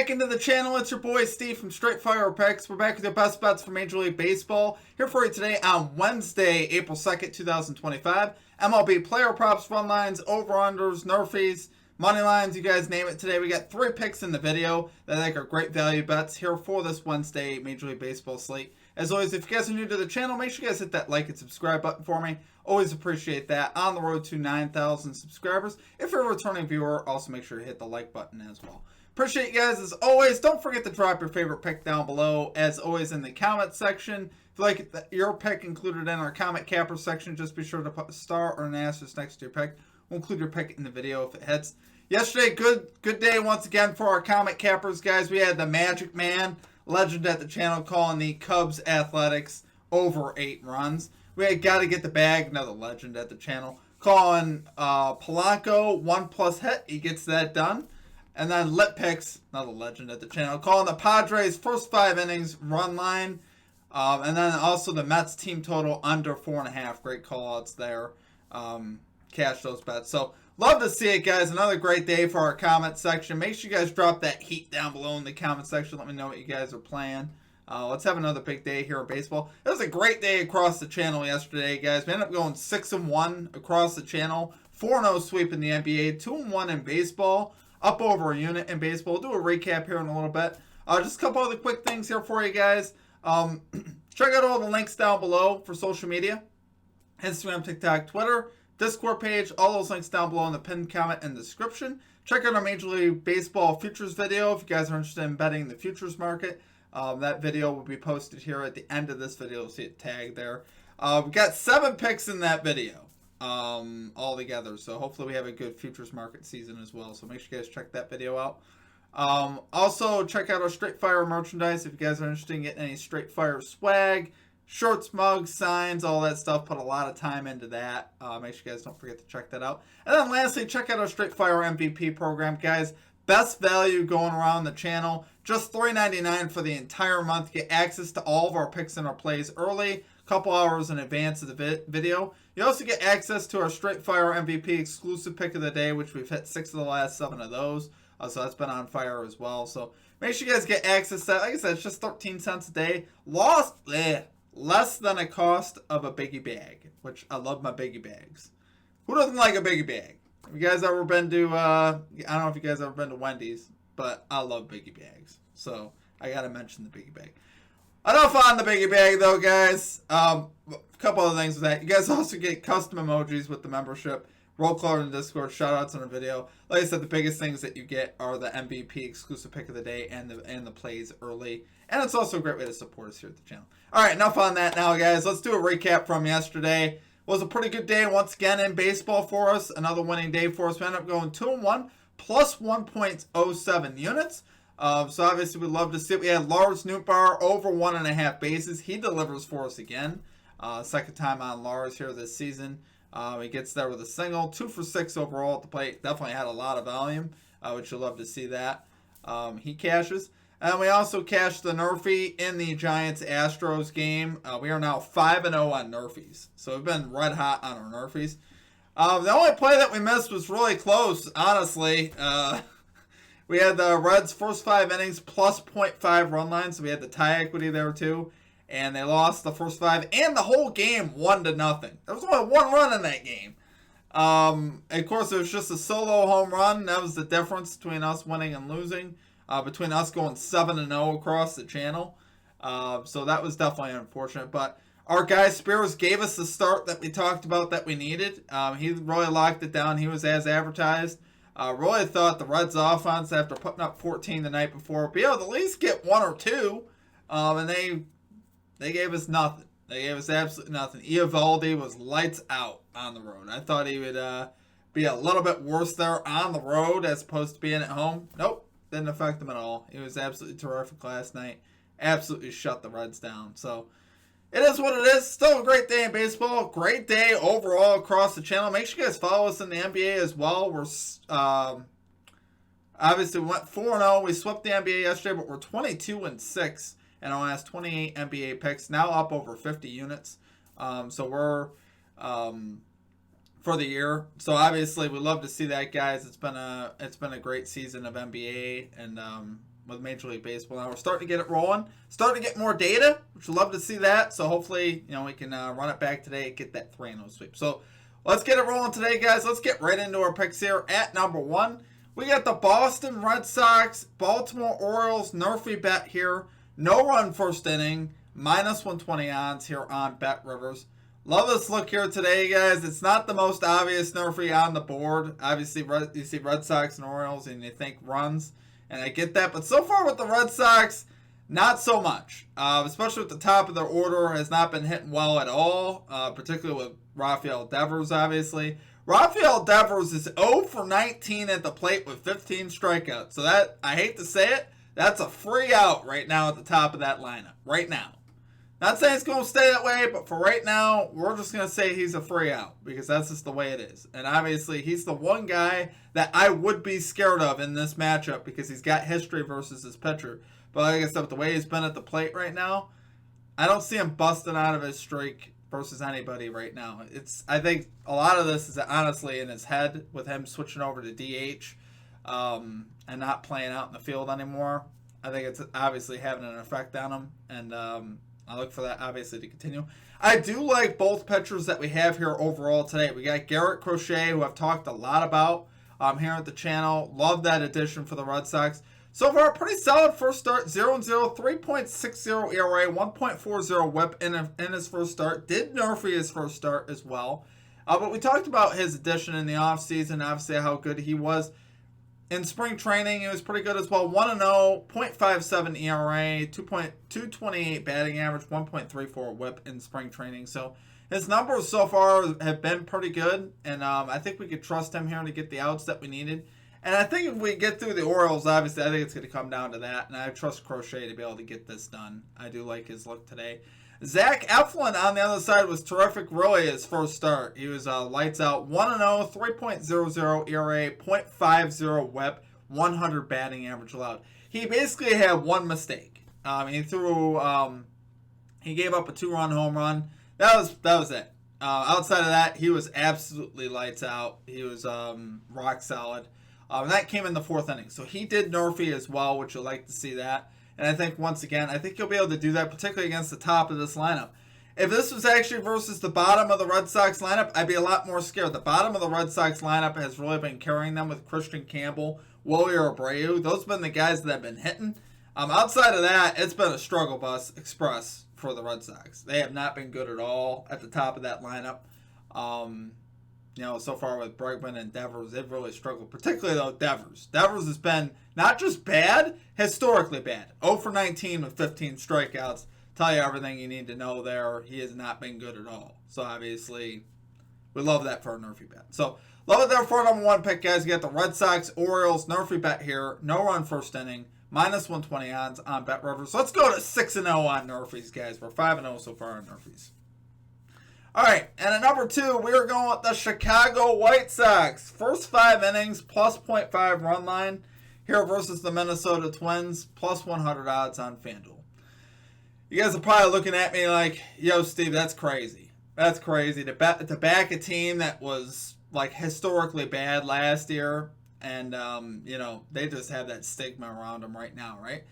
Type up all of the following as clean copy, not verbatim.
back into the channel. It's your boy Steve from Straight Fire Picks. We're back with your best bets for Major League Baseball. Here for you today on Wednesday, April 2nd, 2025. MLB player props, run lines, over-unders, NRFIs, money lines, you guys name it. Today we got 3 picks in the video that I think are great value bets here for this Wednesday Major League Baseball slate. As always, if you guys are new to the channel, make sure you guys hit that like and subscribe button for me. Always appreciate that. On the road to 9,000 subscribers. If you're a returning viewer, also make sure you hit the like button as well. Appreciate you guys as always. Don't forget to drop your favorite pick down below, as always, in the comment section. If you like your pick included in our comment capper section, just be sure to put a star or an asterisk next to your pick. We'll include your pick in the video if it hits. Yesterday, good day once again for our comment cappers, guys. We had the Magic Man, legend at the channel, calling the Cubs Athletics over 8 runs. We had Got to Get the Bag, another legend at the channel, calling Polanco 1+ hit. He gets that done. And then Lit Picks, another legend at the channel, calling the Padres first 5 innings run line. And then also the Mets team total under 4.5. Great call-outs there. Cash those bets. So love to see it, guys. Another great day for our comment section. Make sure you guys drop that heat down below in the comment section. Let me know what you guys are playing. Let's have another big day here in baseball. It was a great day across the channel yesterday, guys. We ended up going 6-1 across the channel. 4-0 sweep in the NBA. 2-1 in baseball. Up over a unit in baseball. We'll do a recap here in a little bit. Just a couple other quick things here for you guys. Check out all the links down below for social media. Instagram, TikTok, Twitter, Discord page. All those links down below in the pinned comment and description. Check out our Major League Baseball futures video if you guys are interested in betting the futures market. That video will be posted here at the end of this video. You'll see it tagged there. We got 7 picks in that video all together. So hopefully we have a good futures market season as well. So make sure you guys check that video out. Also, check out our Straight Fire merchandise if you guys are interested in getting any Straight Fire swag. Shirts, mugs, signs, all that stuff. Put a lot of time into that. Make sure you guys don't forget to check that out. And then lastly, check out our Straight Fire MVP program, guys. Best value going around the channel. Just $3.99 for the entire month. Get access to all of our picks and our plays early, a couple hours in advance of the video. You also get access to our Straight Fire MVP exclusive pick of the day, which we've hit 6 of the last 7 of those. So that's been on fire as well. So make sure you guys get access to that. Like I said, it's just 13 cents a day. Less than a cost of a biggie bag, which I love my biggie bags. Who doesn't like a biggie bag? Have you guys ever been to, I don't know if you guys ever been to Wendy's, but I love biggie bags. So I got to mention the biggie bag. Enough on the biggie bag though, guys. A couple other things with that. You guys also get custom emojis with the membership. Roll call in the Discord, shoutouts on the video. Like I said, the biggest things that you get are the MVP exclusive pick of the day and the plays early. And it's also a great way to support us here at the channel. All right, enough on that now, guys. Let's do a recap from yesterday. It was a pretty good day once again in baseball for us. Another winning day for us. We ended up going 2-1 plus 1.07 units. So obviously we'd love to see it. We had Lars Nootbaar over 1.5 bases. He delivers for us again. Second time on Lars here this season. He gets there with a single. 2 for 6 overall at the plate. Definitely had a lot of volume, which you'll love to see that. He cashes. And we also cashed the NRFI in the Giants-Astros game. We are now 5-0 on NRFIs. So we've been red hot on our NRFIs. The only play that we missed was really close, honestly. We had the Reds' first 5 innings plus 0.5 run line. So we had the tie equity there too. And they lost the first 5 and the whole game 1-0. There was only 1 run in that game. Of course, it was just a solo home run. That was the difference between us winning and losing. Between us going 7-0 across the channel. So that was definitely unfortunate. But our guy Spears gave us the start that we talked about that we needed. He really locked it down. He was as advertised. Really thought the Reds offense, after putting up 14 the night before, would be able to at least get 1 or 2. And they gave us nothing. They gave us absolutely nothing. Eovaldi was lights out on the road. I thought he would be a little bit worse there on the road as opposed to being at home. Nope. Didn't affect him at all. He was absolutely terrific last night. Absolutely shut the Reds down. So it is what it is. Still a great day in baseball. Great day overall across the channel. Make sure you guys follow us in the NBA as well. We're obviously went 4-0. We swept the NBA yesterday, but we're 22-6 in our last 28 NBA picks. Now up over 50 units. So we're for the year. So obviously we love to see that, guys. It's been a great season of NBA, and with Major League Baseball. Now we're starting to get it rolling, starting to get more data, which we'd love to see that. So hopefully, we can run it back today and get that 3-0 sweep. So let's get it rolling today, guys. Let's get right into our picks here. At number 1, we got the Boston Red Sox, Baltimore Orioles, NRFI bet here. No run first inning, -120 odds here on Bet Rivers. Love this look here today, guys. It's not the most obvious NRFI on the board. Obviously, you see Red Sox and Orioles, and you think runs, and I get that. But so far with the Red Sox, not so much. Especially at the top of their order, has not been hitting well at all, particularly with Rafael Devers, obviously. Rafael Devers is 0 for 19 at the plate with 15 strikeouts. So that, I hate to say it, that's a free out right now at the top of that lineup. Right now. Not saying it's going to stay that way, but for right now, we're just going to say he's a free out because that's just the way it is. And obviously, he's the one guy that I would be scared of in this matchup because he's got history versus his pitcher. But like I said, with the way he's been at the plate right now, I don't see him busting out of his streak versus anybody right now. I think a lot of this is honestly in his head with him switching over to DH and not playing out in the field anymore. I think it's obviously having an effect on him, and I look for that, obviously, to continue. I do like both pitchers that we have here overall today. We got Garrett Crochet, who I've talked a lot about here at the channel. Love that addition for the Red Sox. So far, pretty solid first start. 0-0, 3.60 ERA, 1.40 whip in his first start. Did NRFI his first start as well. But we talked about his addition in the offseason, obviously how good he was. In spring training, he was pretty good as well. 1-0, 0.57 ERA, 2.228 batting average, 1.34 whip in spring training. So his numbers so far have been pretty good, and I think we could trust him here to get the outs that we needed. And I think if we get through the Orioles, obviously, I think it's going to come down to that, and I trust Crochet to be able to get this done. I do like his look today. Zach Eflin on the other side was terrific, really, his first start. He was lights out, 1-0, 3.00 ERA, 0.50 whip, 100 batting average allowed. He basically had one mistake. He gave up a 2-run home run. That was it. Outside of that, he was absolutely lights out. He was rock solid. And that came in the 4th inning. So he did NRFI as well, which you'll like to see that. And I think, once again, I think he'll be able to do that, particularly against the top of this lineup. If this was actually versus the bottom of the Red Sox lineup, I'd be a lot more scared. The bottom of the Red Sox lineup has really been carrying them with Christian Campbell, Willie Abreu. Those have been the guys that have been hitting. Outside of that, it's been a struggle bus express for the Red Sox. They have not been good at all at the top of that lineup. So far with Bregman and Devers, they've really struggled, particularly, though, Devers. Devers has been not just bad, historically bad. 0 for 19 with 15 strikeouts. Tell you everything you need to know there. He has not been good at all. So, obviously, we love that for a NRFI bet. So, love it there for number 1 pick, guys. You got the Red Sox, Orioles, NRFI bet here. No run first inning. -120 odds on Bet Rivers. So let's go to 6-0 on NRFIs, guys. We're 5-0 so far on NRFIs. All right, and at number 2, we are going with the Chicago White Sox. First 5 innings, plus 0.5 run line here versus the Minnesota Twins, plus 100 odds on FanDuel. You guys are probably looking at me like, yo, Steve, that's crazy. That's crazy to back a team that was like historically bad last year, and they just have that stigma around them right now, right?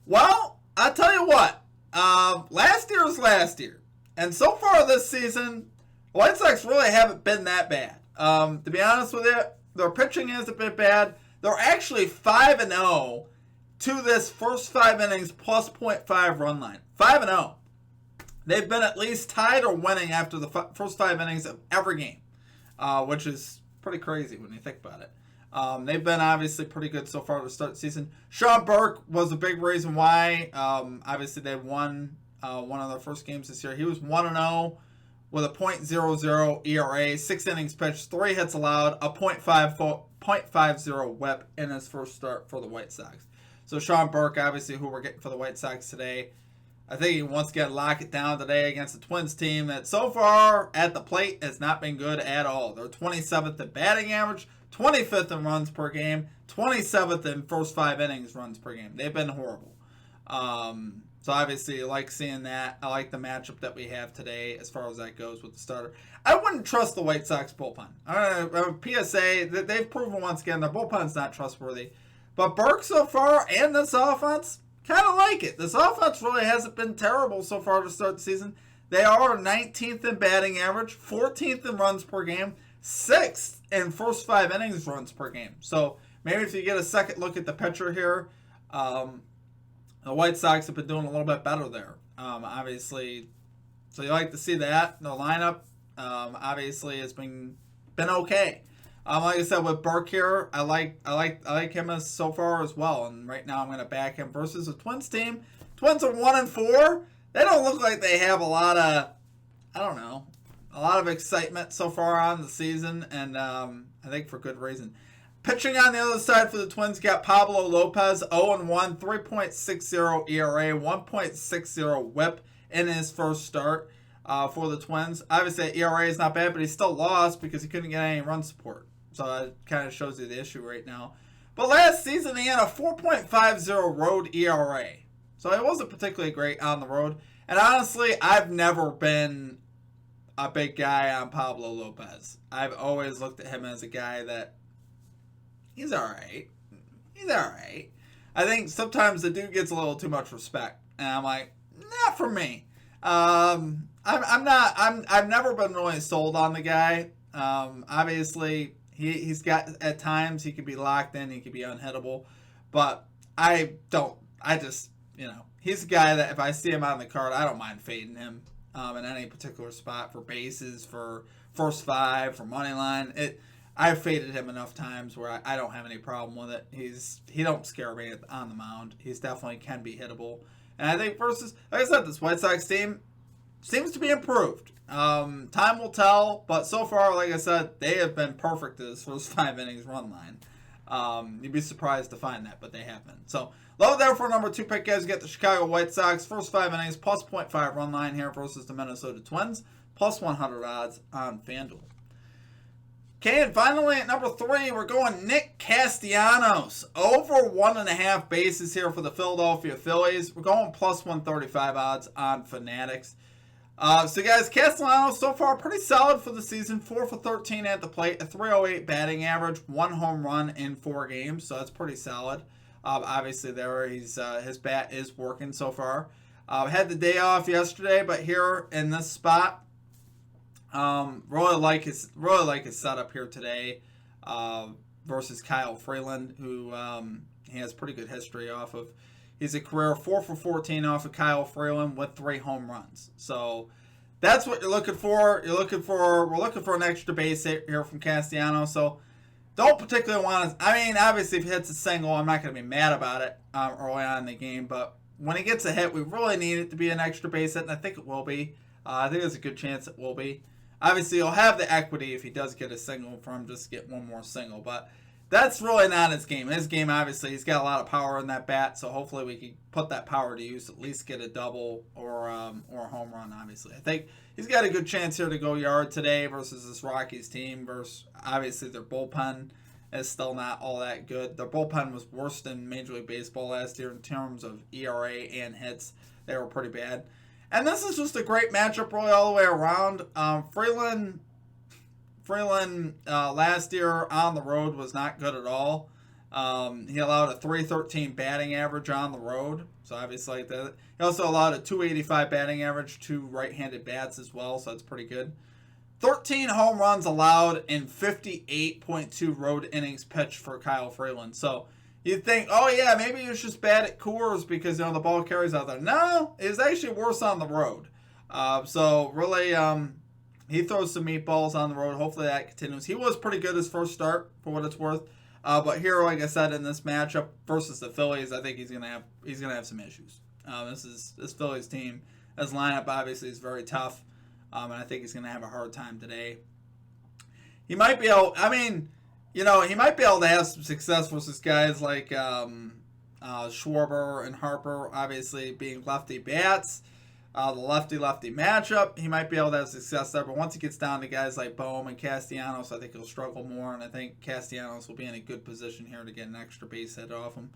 Well, I'll tell you what, last year was last year. And so far this season, the White Sox really haven't been that bad. To be honest with you, their pitching is a bit bad. They're actually 5-0 to this first 5 innings plus 0.5 run line. 5-0. They've been at least tied or winning after the first 5 innings of every game, which is pretty crazy when you think about it. They've been obviously pretty good so far to start the season. Sean Burke was a big reason why. Obviously, they won one of their first games this year. He was 1-0 with a .00 ERA, 6 innings pitched, 3 hits allowed, a .50 whip in his first start for the White Sox. So Sean Burke, obviously, who we're getting for the White Sox today, I think he once again lock it down today against the Twins team that so far at the plate has not been good at all. They're 27th in batting average, 25th in runs per game, 27th in first 5 innings runs per game. They've been horrible. So obviously, I like seeing that. I like the matchup that we have today as far as that goes with the starter. I wouldn't trust the White Sox bullpen. PSA, they've proven once again their bullpen's not trustworthy. But Burke so far and this offense, kind of like it. This offense really hasn't been terrible so far to start the season. They are 19th in batting average, 14th in runs per game, 6th in first 5 innings runs per game. So maybe if you get a second look at the pitcher here, the White Sox have been doing a little bit better there. Obviously, so you like to see that. The lineup, obviously, has been okay. Like I said, with Burke here, I like him as so far as well. And right now, I'm going to back him versus the Twins team. Twins are 1-4. They don't look like they have a lot of excitement so far on the season, and I think for good reason. Pitching on the other side for the Twins, got Pablo Lopez, 0-1, 3.60 ERA, 1.60 WHIP in his first start for the Twins. Obviously, ERA is not bad, but he still lost because he couldn't get any run support. So that kind of shows you the issue right now. But last season, he had a 4.50 road ERA. So it wasn't particularly great on the road. And honestly, I've never been a big guy on Pablo Lopez. I've always looked at him as a guy that he's all right. I think sometimes the dude gets a little too much respect, and I'm like, not for me. I've never been really sold on the guy. Obviously, he's got, at times he could be locked in, he could be unhittable, but he's a guy that if I see him on the card, I don't mind fading him in any particular spot for bases, for first 5, for money line. I've faded him enough times where I don't have any problem with it. He don't scare me on the mound. He's definitely can be hittable. And I think versus, like I said, this White Sox team seems to be improved. Time will tell, but so far, like I said, they have been perfect at this first 5 innings run line. You'd be surprised to find that, but they have been. So, love there for number 2 pick, guys. You get the Chicago White Sox, first 5 innings, plus 0.5 run line here versus the Minnesota Twins, plus 100 odds on FanDuel. Okay, and finally at number 3, we're going Nick Castellanos. Over 1.5 bases here for the Philadelphia Phillies. We're going plus 135 odds on Fanatics. So guys, Castellanos so far pretty solid for the season. 4 for 13 at the plate, a 308 batting average, 1 home run in 4 games. So that's pretty solid. Obviously there, his bat is working so far. Had the day off yesterday, but here in this spot, really like his setup here today versus Kyle Freeland, who he has pretty good history off of. He's a career 4 for 14 off of Kyle Freeland with 3 home runs. So that's what you're looking for. We're looking for an extra base hit here from Castellanos. So don't particularly want to. I mean, obviously, if he hits a single, I'm not going to be mad about it early on in the game. But when he gets a hit, we really need it to be an extra base hit, and I think it will be. I think there's a good chance it will be. Obviously, he'll have the equity if he does get a single from just get one more single. But that's really not his game. His game, obviously, he's got a lot of power in that bat, so hopefully we can put that power to use, at least get a double or a home run, obviously. I think he's got a good chance here to go yard today versus this Rockies team. Versus, obviously, their bullpen is still not all that good. Their bullpen was worse than Major League Baseball last year in terms of ERA and hits. They were pretty bad. And this is just a great matchup really all the way around. Freeland last year on the road was not good at all. He allowed a 313 batting average on the road. So obviously like that. He also allowed a 285 batting average to right-handed bats as well. So that's pretty good. 13 home runs allowed in 58.2 road innings pitched for Kyle Freeland. So you'd think, oh yeah, maybe he was just bad at Coors because the ball carries out there. No, it was actually worse on the road. So really, he throws some meatballs on the road. Hopefully that continues. He was pretty good his first start, for what it's worth. But here, like I said, in this matchup versus the Phillies, I think he's gonna have some issues. This Phillies team, his lineup obviously is very tough, and I think he's gonna have a hard time today. He might be able. I mean, he might be able to have some success versus guys like Schwarber and Harper, obviously being lefty bats. The lefty-lefty matchup, he might be able to have success there. But once he gets down to guys like Bohm and Castellanos, I think he'll struggle more. And I think Castellanos will be in a good position here to get an extra base hit off him.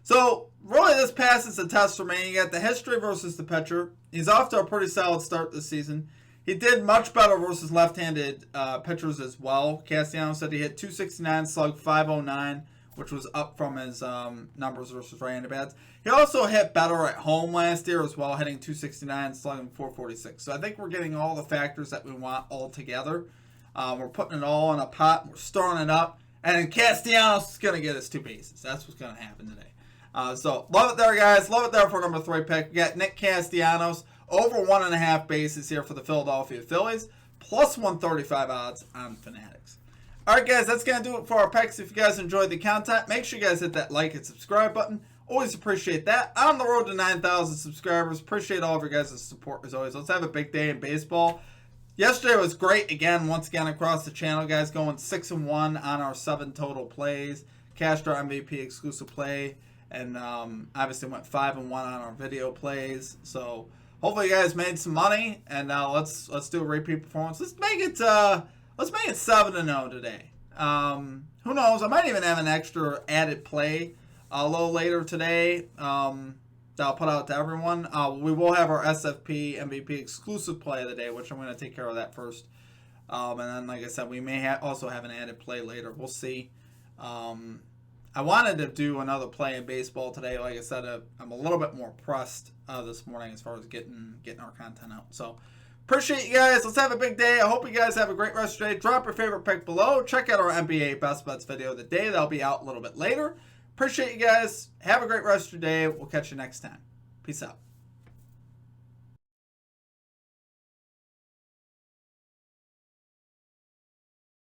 So, really, this passes the test for me. You got the history versus the pitcher. He's off to a pretty solid start this season. He did much better versus left-handed pitchers as well. Castellanos said he hit 269, slugged 509 which was up from his numbers versus right-handed bats. He also hit better at home last year as well, hitting 269, slugging 446. So I think we're getting all the factors that we want all together. We're putting it all in a pot. We're stirring it up. And Castellanos is going to get us 2 bases. That's what's going to happen today. So love it there, guys. Love it there for number 3 pick. We got Nick Castellanos over 1.5 bases here for the Philadelphia Phillies. Plus 135 odds on Fanatics. Alright guys, that's going to do it for our picks. If you guys enjoyed the content, make sure you guys hit that like and subscribe button. Always appreciate that. On the road to 9,000 subscribers. Appreciate all of your guys' support as always. Let's have a big day in baseball. Yesterday was great again, once again across the channel, guys. Going 6-1 on our 7 total plays. Castro MVP exclusive play. And obviously went 5-1 on our video plays. So hopefully you guys made some money. And now let's do a repeat performance. Let's make it 7-0 today. Who knows? I might even have an extra added play a little later today that I'll put out to everyone. We will have our SFP MVP exclusive play of the day, which I'm going to take care of that first. And then, like I said, we may also have an added play later. We'll see. I wanted to do another play in baseball today. Like I said, I'm a little bit more pressed this morning as far as getting our content out. So appreciate you guys. Let's have a big day. I hope you guys have a great rest of your day. Drop your favorite pick below. Check out our NBA Best Bets video of the day. That'll be out a little bit later. Appreciate you guys. Have a great rest of your day. We'll catch you next time. Peace out.